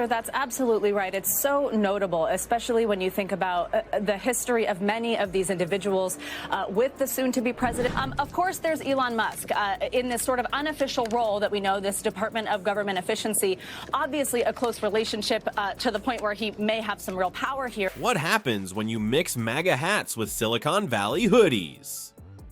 That's absolutely right. It's so notable, especially when you think about the history of many of these individuals with the soon-to-be president. Of course, there's Elon Musk in this sort of unofficial role that we know, this Department of Government Efficiency. Obviously, a close relationship to the point where he may have some real power here. What happens when you mix MAGA hats with Silicon Valley hoodies?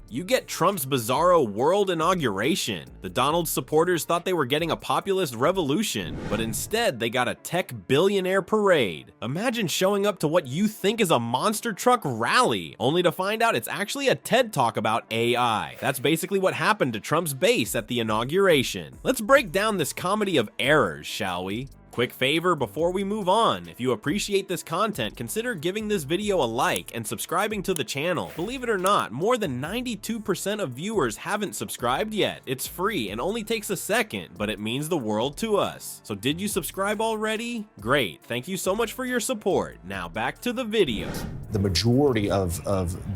You get Trump's bizarro world inauguration. The Donald supporters thought they were getting a populist revolution, but instead they got a tech billionaire parade. Imagine showing up to what you think is a monster truck rally, only to find out it's actually a TED Talk about AI. That's basically what happened to Trump's base at the inauguration. Let's break down this comedy of errors, shall we? Quick favor before we move on, if you appreciate this content, consider giving this video a like and subscribing to the channel. Believe it or not, more than 92% of viewers haven't subscribed yet. It's free and only takes a second, but it means the world to us. So did you subscribe already? Great, thank you so much for your support. Now back to the video. The majority of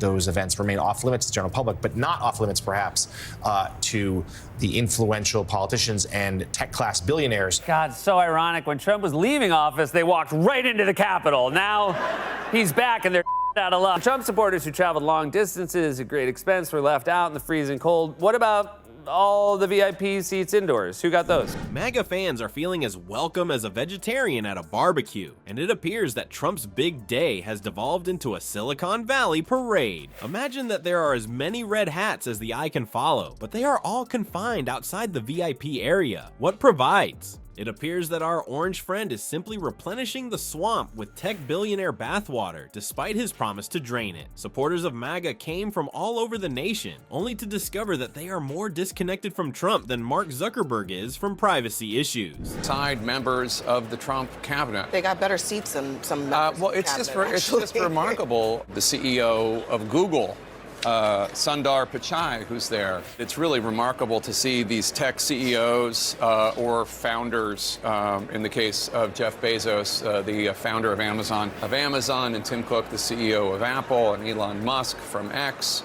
those events remain off limits to the general public, but not off limits perhaps to the influential politicians and tech class billionaires. God, so ironic. When Trump was leaving office, they walked right into the Capitol. Now he's back and they're out of luck. Trump supporters who traveled long distances at great expense were left out in the freezing cold. What about all the VIP seats indoors? Who got those? MAGA fans are feeling as welcome as a vegetarian at a barbecue, and it appears that Trump's big day has devolved into a Silicon Valley parade. Imagine that there are as many red hats as the eye can follow, but they are all confined outside the VIP area. What provides? It appears that our orange friend is simply replenishing the swamp with tech billionaire bathwater, despite his promise to drain it. Supporters of MAGA came from all over the nation, only to discover that they are more disconnected from Trump than Mark Zuckerberg is from privacy issues. Side members of the Trump cabinet. They got better seats than some members Well, of the it's cabinet, just remarkable. The CEO of Google, Sundar Pichai, who's there. It's really remarkable to see these tech CEOs or founders, in the case of Jeff Bezos, the founder of Amazon, and Tim Cook, the CEO of Apple, and Elon Musk from X.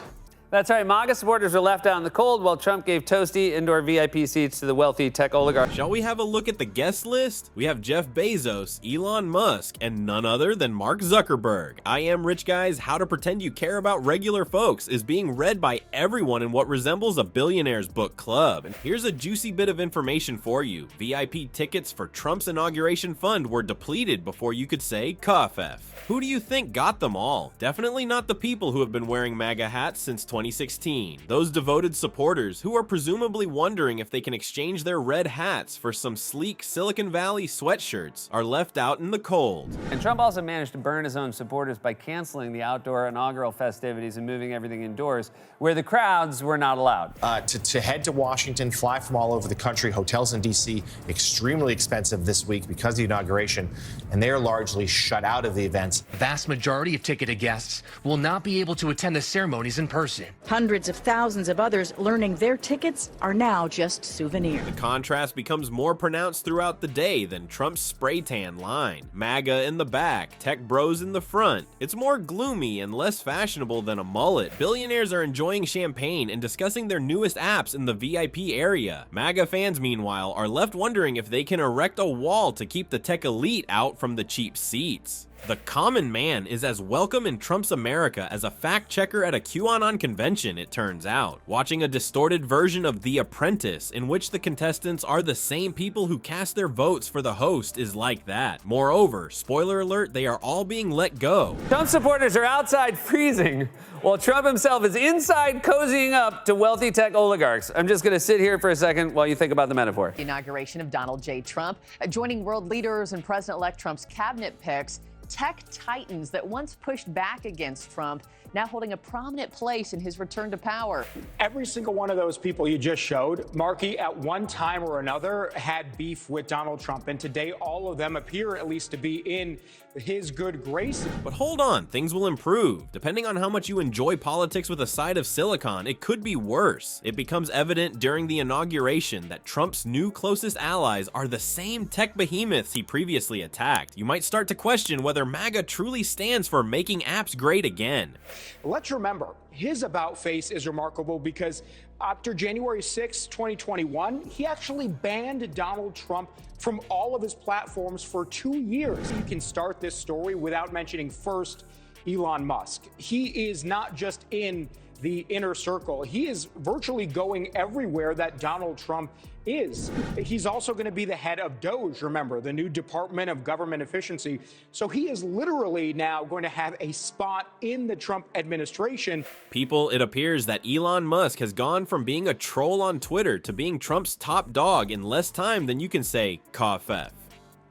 That's right, MAGA supporters were left out in the cold while Trump gave toasty indoor VIP seats to the wealthy tech oligarchs. Shall we have a look at the guest list? We have Jeff Bezos, Elon Musk, and none other than Mark Zuckerberg. I Am Rich Guys, How to Pretend You Care About Regular Folks is being read by everyone in what resembles a billionaire's book club. And here's a juicy bit of information for you. VIP tickets for Trump's inauguration fund were depleted before you could say cough-F. Who do you think got them all? Definitely not the people who have been wearing MAGA hats since 2016. Those devoted supporters who are presumably wondering if they can exchange their red hats for some sleek Silicon Valley sweatshirts are left out in the cold. And Trump also managed to burn his own supporters by canceling the outdoor inaugural festivities and moving everything indoors, where the crowds were not allowed. To head to Washington, fly from all over the country, hotels in D.C. extremely expensive this week because of the inauguration, and they are largely shut out of the events. The vast majority of ticketed guests will not be able to attend the ceremonies in person. Hundreds of thousands of others learning their tickets are now just souvenirs. The contrast becomes more pronounced throughout the day than Trump's spray tan line. MAGA in the back, tech bros in the front. It's more gloomy and less fashionable than a mullet. Billionaires are enjoying champagne and discussing their newest apps in the VIP area. MAGA fans, meanwhile, are left wondering if they can erect a wall to keep the tech elite out from the cheap seats. The common man is as welcome in Trump's America as a fact checker at a QAnon convention, it turns out. Watching a distorted version of The Apprentice, in which the contestants are the same people who cast their votes for the host, is like that. Moreover, spoiler alert, they are all being let go. Trump supporters are outside freezing, while Trump himself is inside cozying up to wealthy tech oligarchs. I'm just gonna sit here for a second while you think about the metaphor. The inauguration of Donald J. Trump, joining world leaders and President-elect Trump's cabinet picks. Tech titans that once pushed back against Trump now holding a prominent place in his return to power. Every single one of those people you just showed, Markey, at one time or another had beef with Donald Trump, and today all of them appear at least to be in his good graces. But hold on, things will improve. Depending on how much you enjoy politics with a side of silicon, it could be worse. It becomes evident during the inauguration that Trump's new closest allies are the same tech behemoths he previously attacked. You might start to question whether MAGA truly stands for making apps great again. Let's remember, his about face is remarkable because After January 6, 2021, he actually banned Donald Trump from all of his platforms for 2 years. You can start this story without mentioning first Elon Musk. He is not just in the inner circle. He is virtually going everywhere that Donald Trump is. He's also going to be the head of DOGE, remember, the new Department of Government Efficiency. So he is literally now going to have a spot in the Trump administration. People, it appears that Elon Musk has gone from being a troll on Twitter to being Trump's top dog in less time than you can say "cough-f."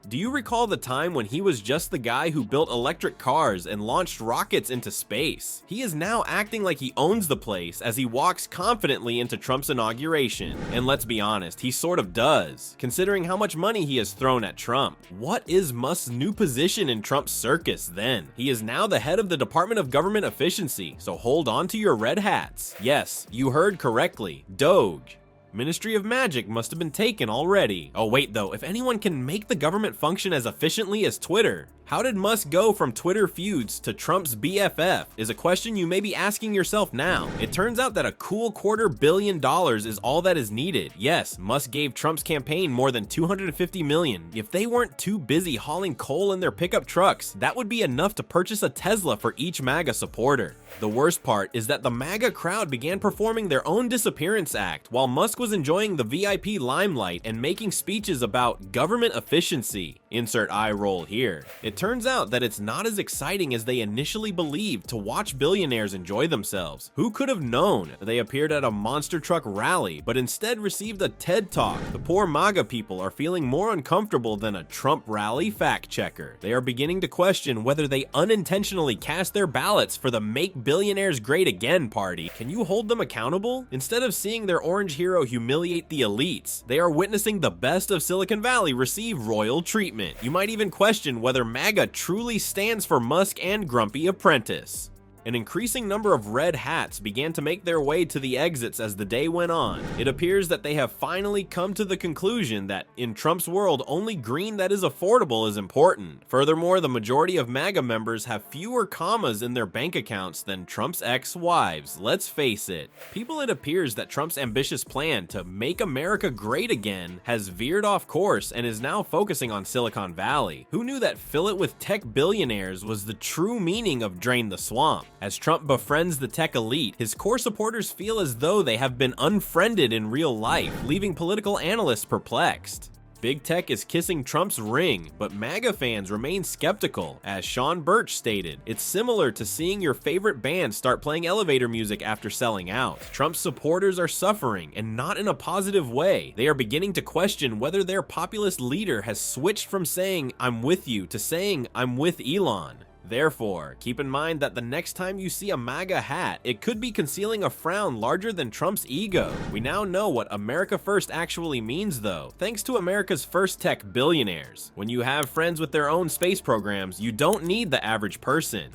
Do you recall the time when he was just the guy who built electric cars and launched rockets into space? He is now acting like he owns the place as he walks confidently into Trump's inauguration. And let's be honest, he sort of does, considering how much money he has thrown at Trump. What is Musk's new position in Trump's circus then? He is now the head of the Department of Government Efficiency, so hold on to your red hats. Yes, you heard correctly, DOGE. Ministry of Magic must have been taken already. Oh wait though, if anyone can make the government function as efficiently as Twitter, how did Musk go from Twitter feuds to Trump's BFF is a question you may be asking yourself now. It turns out that a cool $250 million is all that is needed. Yes, Musk gave Trump's campaign more than $250 million. If they weren't too busy hauling coal in their pickup trucks, that would be enough to purchase a Tesla for each MAGA supporter. The worst part is that the MAGA crowd began performing their own disappearance act while Musk was enjoying the VIP limelight and making speeches about government efficiency. Insert eye roll here. It turns out that it's not as exciting as they initially believed to watch billionaires enjoy themselves. Who could have known? They appeared at a monster truck rally, but instead received a TED Talk. The poor MAGA people are feeling more uncomfortable than a Trump rally fact checker. They are beginning to question whether they unintentionally cast their ballots for the Make Billionaires Great Again party. Can you hold them accountable? Instead of seeing their orange hero humiliate the elites, they are witnessing the best of Silicon Valley receive royal treatment. You might even question whether MAGA truly stands for Musk and Grumpy Apprentice. An increasing number of red hats began to make their way to the exits as the day went on. It appears that they have finally come to the conclusion that in Trump's world, only green that is affordable is important. Furthermore, the majority of MAGA members have fewer commas in their bank accounts than Trump's ex-wives. Let's face it. People, it appears that Trump's ambitious plan to make America great again has veered off course and is now focusing on Silicon Valley. Who knew that fill it with tech billionaires was the true meaning of drain the swamp? As Trump befriends the tech elite, his core supporters feel as though they have been unfriended in real life, leaving political analysts perplexed. Big tech is kissing Trump's ring, but MAGA fans remain skeptical. As Sean Birch stated, it's similar to seeing your favorite band start playing elevator music after selling out. Trump's supporters are suffering, and not in a positive way. They are beginning to question whether their populist leader has switched from saying, "I'm with you," to saying, "I'm with Elon." Therefore, keep in mind that the next time you see a MAGA hat, it could be concealing a frown larger than Trump's ego. We now know what America First actually means though, thanks to America's first tech billionaires. When you have friends with their own space programs, you don't need the average person.